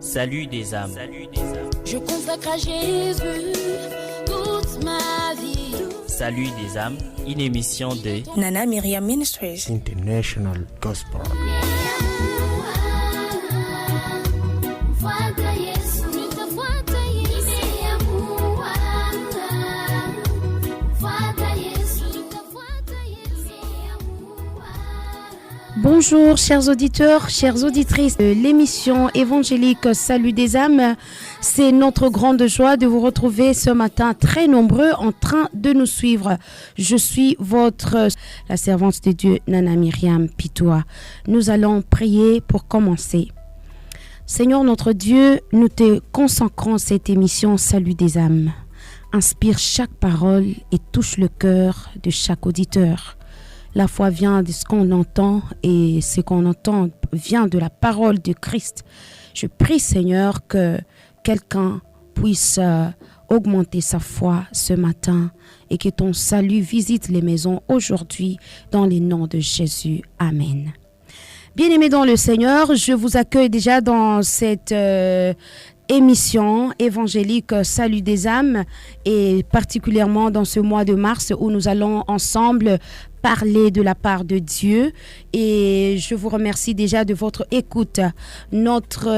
Salut des âmes. Je consacre à Jésus toute ma vie. Salut des âmes, une émission de Nana Myriam Ministries International Gospel. Bonjour chers auditeurs, chères auditrices de l'émission évangélique Salut des âmes. C'est notre grande joie de vous retrouver ce matin très nombreux en train de nous suivre. Je suis la servante de Dieu Nana Myriam Pitois. Nous allons prier pour commencer. Seigneur notre Dieu, nous te consacrons cette émission Salut des âmes. Inspire chaque parole et touche le cœur de chaque auditeur. La foi vient de ce qu'on entend et ce qu'on entend vient de la parole de Christ. Je prie, Seigneur, que quelqu'un puisse augmenter sa foi ce matin et que ton salut visite les maisons aujourd'hui dans le nom de Jésus. Amen. Bien-aimés dans le Seigneur, je vous accueille déjà dans cette émission évangélique Salut des âmes et particulièrement dans ce mois de mars où nous allons ensemble parler de la part de Dieu et je vous remercie déjà de votre écoute. Notre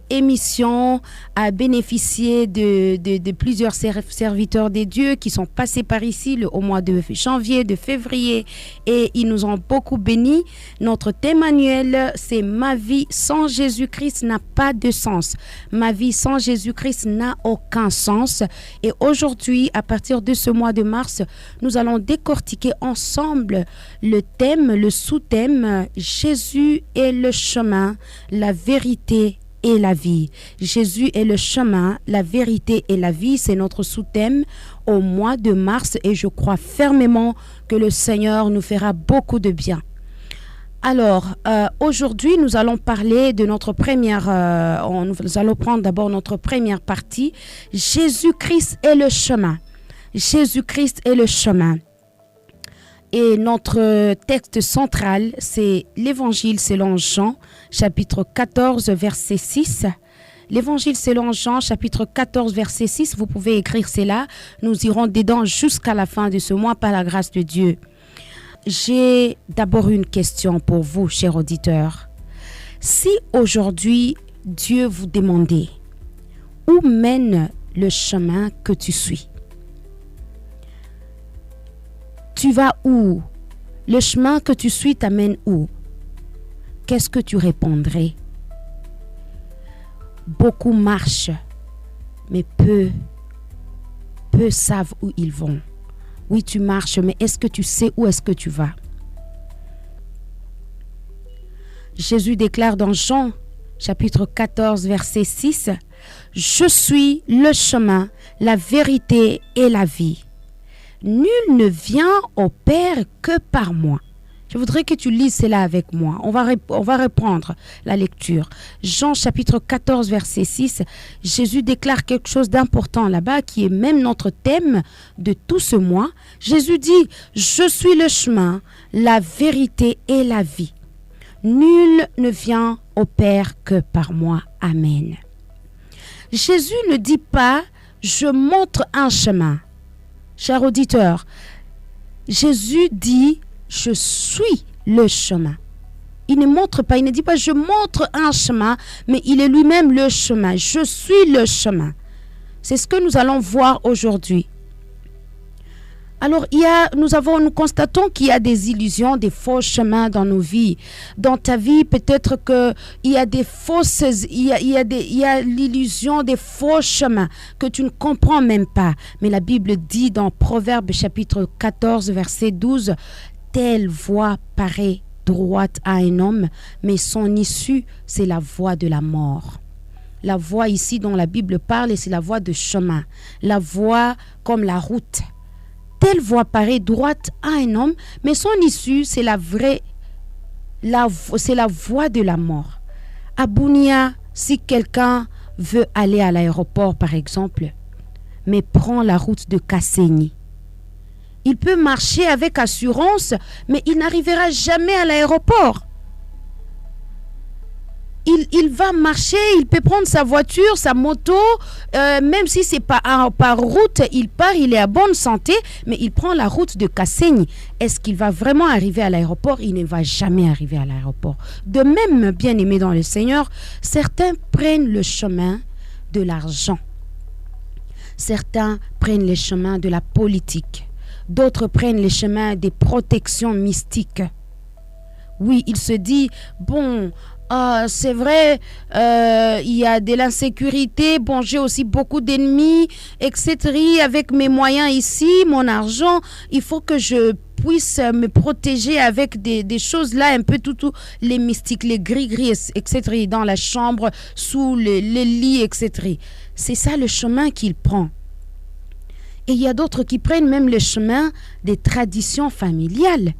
émission a bénéficié de plusieurs serviteurs des dieux qui sont passés par ici au mois de janvier, de février et ils nous ont beaucoup bénis. Notre thème annuel, c'est « Ma vie sans Jésus-Christ n'a pas de sens ». Ma vie sans Jésus-Christ n'a aucun sens. Et aujourd'hui, à partir de ce mois de mars, nous allons décortiquer ensemble le thème, le sous-thème « Jésus est le chemin, la vérité et la vie ». Jésus est le chemin, la vérité et la vie, c'est notre sous-thème au mois de mars et je crois fermement que le Seigneur nous fera beaucoup de bien. Alors, aujourd'hui, nous allons parler de notre première, nous allons prendre d'abord notre première partie. Jésus-Christ est le chemin. Jésus-Christ est le chemin. Et notre texte central, c'est l'Évangile selon Jean, chapitre 14, verset 6. L'Évangile selon Jean, chapitre 14, verset 6, vous pouvez écrire cela. Nous irons dedans jusqu'à la fin de ce mois par la grâce de Dieu. J'ai d'abord une question pour vous, chers auditeurs. Si aujourd'hui, Dieu vous demandait où mène le chemin que tu suis? Tu vas où? Le chemin que tu suis t'amène où? Qu'est-ce que tu répondrais? Beaucoup marchent, mais peu savent où ils vont. Oui, tu marches, mais est-ce que tu sais où est-ce que tu vas? Jésus déclare dans Jean, chapitre 14, verset 6, « Je suis le chemin, la vérité et la vie. Nul ne vient au Père que par moi. » Je voudrais que tu lises cela avec moi. On va reprendre la lecture. Jean chapitre 14 verset 6. Jésus déclare quelque chose d'important là-bas qui est même notre thème de tout ce mois. Jésus dit « Je suis le chemin, la vérité et la vie. Nul ne vient au Père que par moi. Amen. » Jésus ne dit pas « Je montre un chemin ». Cher auditeur, Jésus dit « Je suis le chemin ». Il ne montre pas, il ne dit pas « Je montre un chemin », mais il est lui-même le chemin. Je suis le chemin. C'est ce que nous allons voir aujourd'hui. Alors, nous constatons qu'il y a des illusions, des faux chemins dans nos vies. Dans ta vie, peut-être qu'il y a il y a l'illusion des faux chemins que tu ne comprends même pas. Mais la Bible dit dans Proverbes chapitre 14, verset 12, « Telle voie paraît droite à un homme, mais son issue, c'est la voie de la mort. » La voie ici dont la Bible parle, c'est la voie de chemin. La voie comme la route. Telle voie paraît droite à un homme, mais son issue, c'est c'est la voie de la mort. À Bunia, si quelqu'un veut aller à l'aéroport, par exemple, mais prend la route de Kasséni, il peut marcher avec assurance, mais il n'arrivera jamais à l'aéroport. il va marcher, il peut prendre sa voiture, sa moto, même si c'est pas par route, il part, il est à bonne santé, mais il prend la route de Kassaigne. Est-ce qu'il va vraiment arriver à l'aéroport? Il ne va jamais arriver à l'aéroport. De même, bien aimé dans le Seigneur, certains prennent le chemin de l'argent. Certains prennent le chemin de la politique. D'autres prennent le chemin des protections mystiques. Oui, il se dit, bon, c'est vrai, il y a de l'insécurité, bon, j'ai aussi beaucoup d'ennemis, etc. Avec mes moyens ici, mon argent, il faut que je puisse me protéger avec des choses là, un peu tout les mystiques, les gris-gris, etc. Dans la chambre, sous les lits, etc. C'est ça le chemin qu'il prend. Et il y a d'autres qui prennent même le chemin des traditions familiales.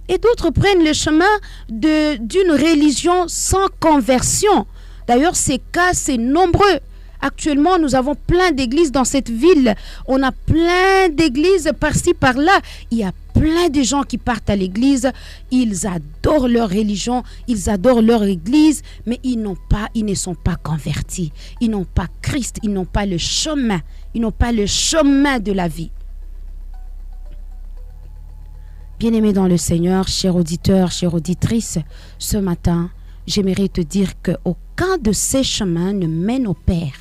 Et d'autres prennent le chemin d'une religion sans conversion. D'ailleurs, ces cas, c'est nombreux. Actuellement, nous avons plein d'églises dans cette ville. On a plein d'églises par-ci, par-là. Il y a plein de gens qui partent à l'église. Ils adorent leur religion, ils adorent leur église, mais ils ne sont pas convertis. Ils n'ont pas Christ, ils n'ont pas le chemin. Ils n'ont pas le chemin de la vie. Bien-aimé dans le Seigneur, chers auditeurs, chères auditrices, ce matin, j'aimerais te dire qu'aucun de ces chemins ne mène au Père.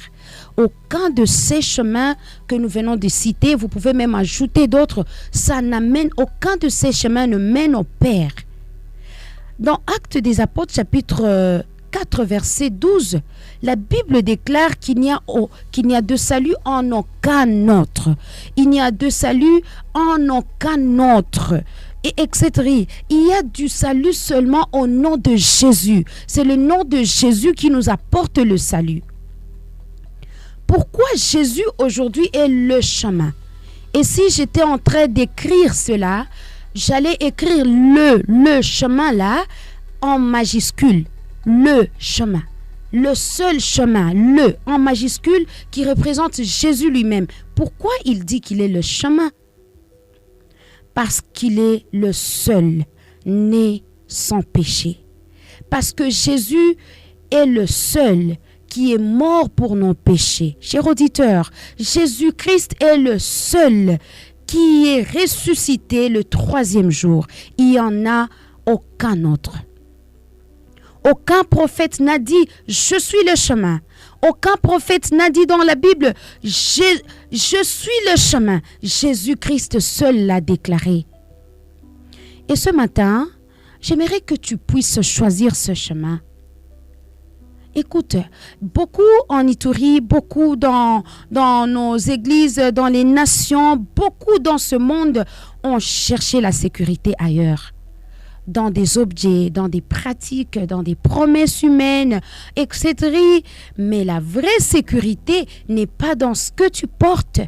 Aucun de ces chemins que nous venons de citer, vous pouvez même ajouter d'autres, aucun de ces chemins ne mène au Père. Dans Actes des Apôtres, chapitre 4, verset 12, la Bible déclare qu'il n'y a de salut en aucun autre. Il n'y a de salut en aucun autre. Et etc. Il y a du salut seulement au nom de Jésus. C'est le nom de Jésus qui nous apporte le salut. Pourquoi Jésus aujourd'hui est le chemin? Et si j'étais en train d'écrire cela, j'allais écrire le chemin là en majuscule. Le chemin. Le seul chemin, le en majuscule qui représente Jésus lui-même. Pourquoi il dit qu'il est le chemin? Parce qu'il est le seul né sans péché. Parce que Jésus est le seul qui est mort pour nos péchés. Chers auditeurs, Jésus-Christ est le seul qui est ressuscité le 3e jour. Il n'y en a aucun autre. Aucun prophète n'a dit « Je suis le chemin ». Aucun prophète n'a dit dans la Bible « Je suis le chemin ». Jésus-Christ seul l'a déclaré. Et ce matin, j'aimerais que tu puisses choisir ce chemin. Écoute, beaucoup en Ituri, beaucoup dans nos églises, dans les nations, beaucoup dans ce monde ont cherché la sécurité ailleurs. Dans des objets, dans des pratiques, dans des promesses humaines, etc. Mais la vraie sécurité n'est pas dans ce que tu portes.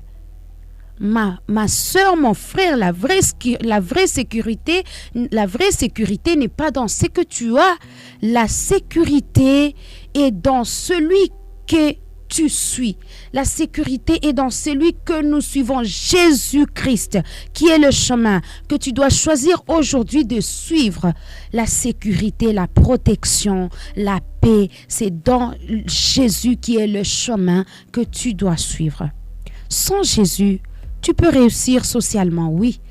Ma soeur, mon frère, la vraie sécurité n'est pas dans ce que tu as. La sécurité est dans celui que tu suis. La sécurité est dans celui que nous suivons, Jésus-Christ, qui est le chemin que tu dois choisir aujourd'hui de suivre. La sécurité, la protection, la paix, c'est dans Jésus qui est le chemin que tu dois suivre. Sans Jésus, tu peux réussir socialement, oui.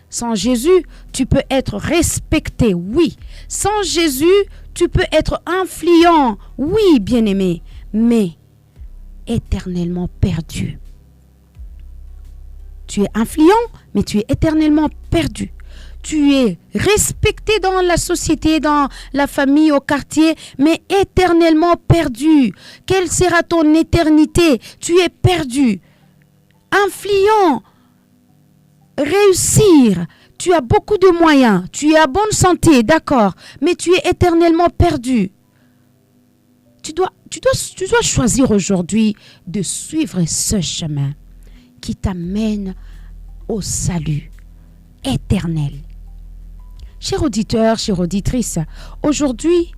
Sans Jésus, tu peux être respecté, oui. Sans Jésus, tu peux être influent, oui, bien-aimé, mais éternellement perdu. Tu es influent, mais tu es éternellement perdu. Tu es respecté dans la société, dans la famille, au quartier, mais éternellement perdu. Quelle sera ton éternité? Tu es perdu. Influent, réussir, tu as beaucoup de moyens, tu es à bonne santé, d'accord, mais tu es éternellement perdu. Tu dois choisir aujourd'hui de suivre ce chemin qui t'amène au salut éternel. Chers auditeurs, chères auditrices, aujourd'hui,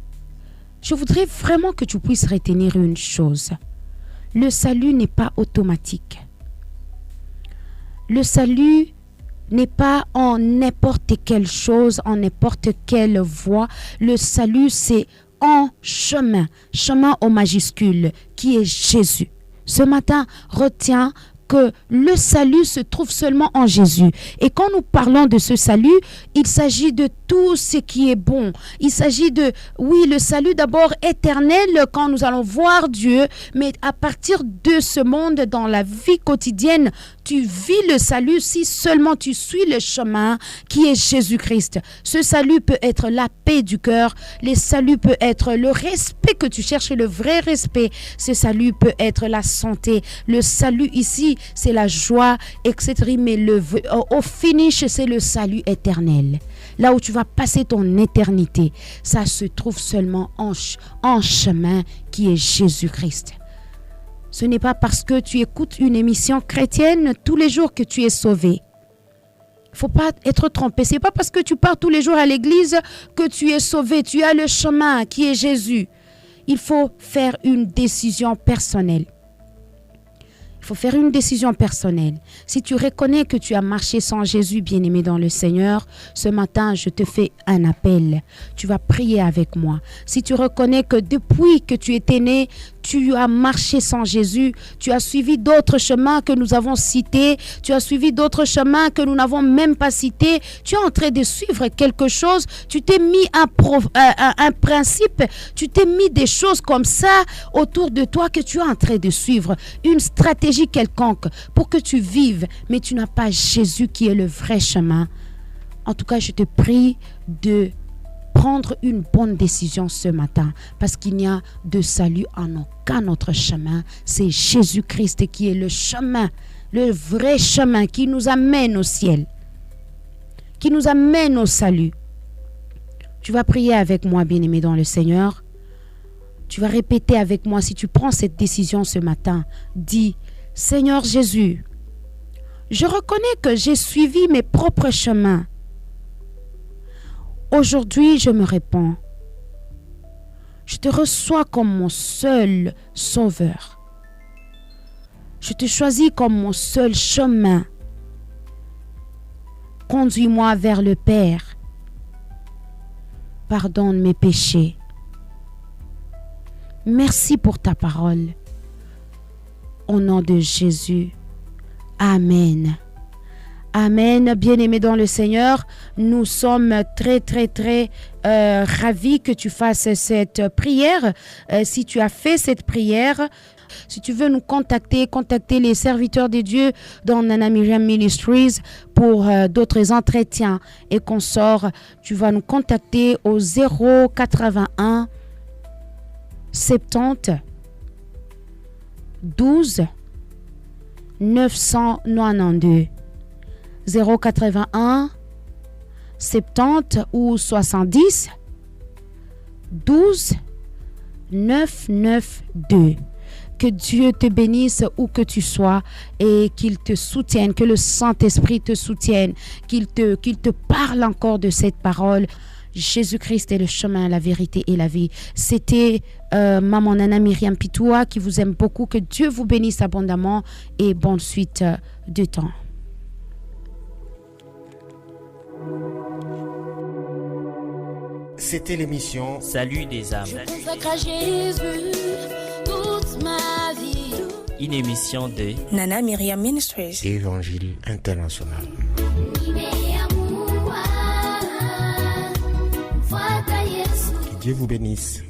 je voudrais vraiment que tu puisses retenir une chose. Le salut n'est pas automatique. Le salut n'est pas en n'importe quelle chose, en n'importe quelle voie. Le salut, c'est en chemin, chemin au majuscule, qui est Jésus. Ce matin, retiens que le salut se trouve seulement en Jésus. Et quand nous parlons de ce salut, il s'agit de tout ce qui est bon. Il s'agit de, oui, le salut d'abord éternel quand nous allons voir Dieu, mais à partir de ce monde, dans la vie quotidienne, tu vis le salut si seulement tu suis le chemin qui est Jésus-Christ. Ce salut peut être la paix du cœur, le salut peut être le respect que tu cherches, le vrai respect. Ce salut peut être la santé. Le salut ici, c'est la joie, etc. Mais au finish, c'est le salut éternel. Là où tu vas passer ton éternité, ça se trouve seulement en chemin qui est Jésus-Christ. Ce n'est pas parce que tu écoutes une émission chrétienne tous les jours que tu es sauvé. Il ne faut pas être trompé. Ce n'est pas parce que tu pars tous les jours à l'église que tu es sauvé. Tu as le chemin qui est Jésus. Il faut faire une décision personnelle. Il faut faire une décision personnelle. Si tu reconnais que tu as marché sans Jésus, bien-aimé dans le Seigneur, ce matin, je te fais un appel. Tu vas prier avec moi. Si tu reconnais que depuis que tu étais né, tu as marché sans Jésus, tu as suivi d'autres chemins que nous avons cités, tu as suivi d'autres chemins que nous n'avons même pas cités, tu es en train de suivre quelque chose, tu t'es mis un principe, tu t'es mis des choses comme ça autour de toi que tu es en train de suivre, une stratégie quelconque pour que tu vives, mais tu n'as pas Jésus qui est le vrai chemin. En tout cas, je te prie de prendre une bonne décision ce matin, parce qu'il n'y a de salut en aucun autre chemin. C'est Jésus-Christ qui est le chemin, le vrai chemin qui nous amène au ciel, qui nous amène au salut. Tu vas prier avec moi, bien-aimé dans le Seigneur. Tu vas répéter avec moi. Si tu prends cette décision ce matin, dis: Seigneur Jésus, je reconnais que j'ai suivi mes propres chemins. Aujourd'hui, je me répands. Je te reçois comme mon seul sauveur. Je te choisis comme mon seul chemin. Conduis-moi vers le Père. Pardonne mes péchés. Merci pour ta parole. Au nom de Jésus. Amen. Amen. Bien-aimé dans le Seigneur, nous sommes très ravis que tu fasses cette prière. Si tu as fait cette prière, si tu veux nous contacter les serviteurs de Dieu dans Nana Miriam Ministries pour d'autres entretiens et consorts, tu vas nous contacter au 081 70 12 992. 081 70 ou 70 12 992. Que Dieu te bénisse où que tu sois et qu'il te soutienne, que le Saint-Esprit te soutienne, qu'il te parle encore de cette parole. Jésus-Christ est le chemin, la vérité et la vie. C'était Maman Nana Miriam Pitoua qui vous aime beaucoup. Que Dieu vous bénisse abondamment et bonne suite de temps. C'était l'émission Salut des âmes. Je consacre à Jésus toute ma vie. Une émission de Nana Miriam Ministries. Évangile International. Que Dieu vous bénisse.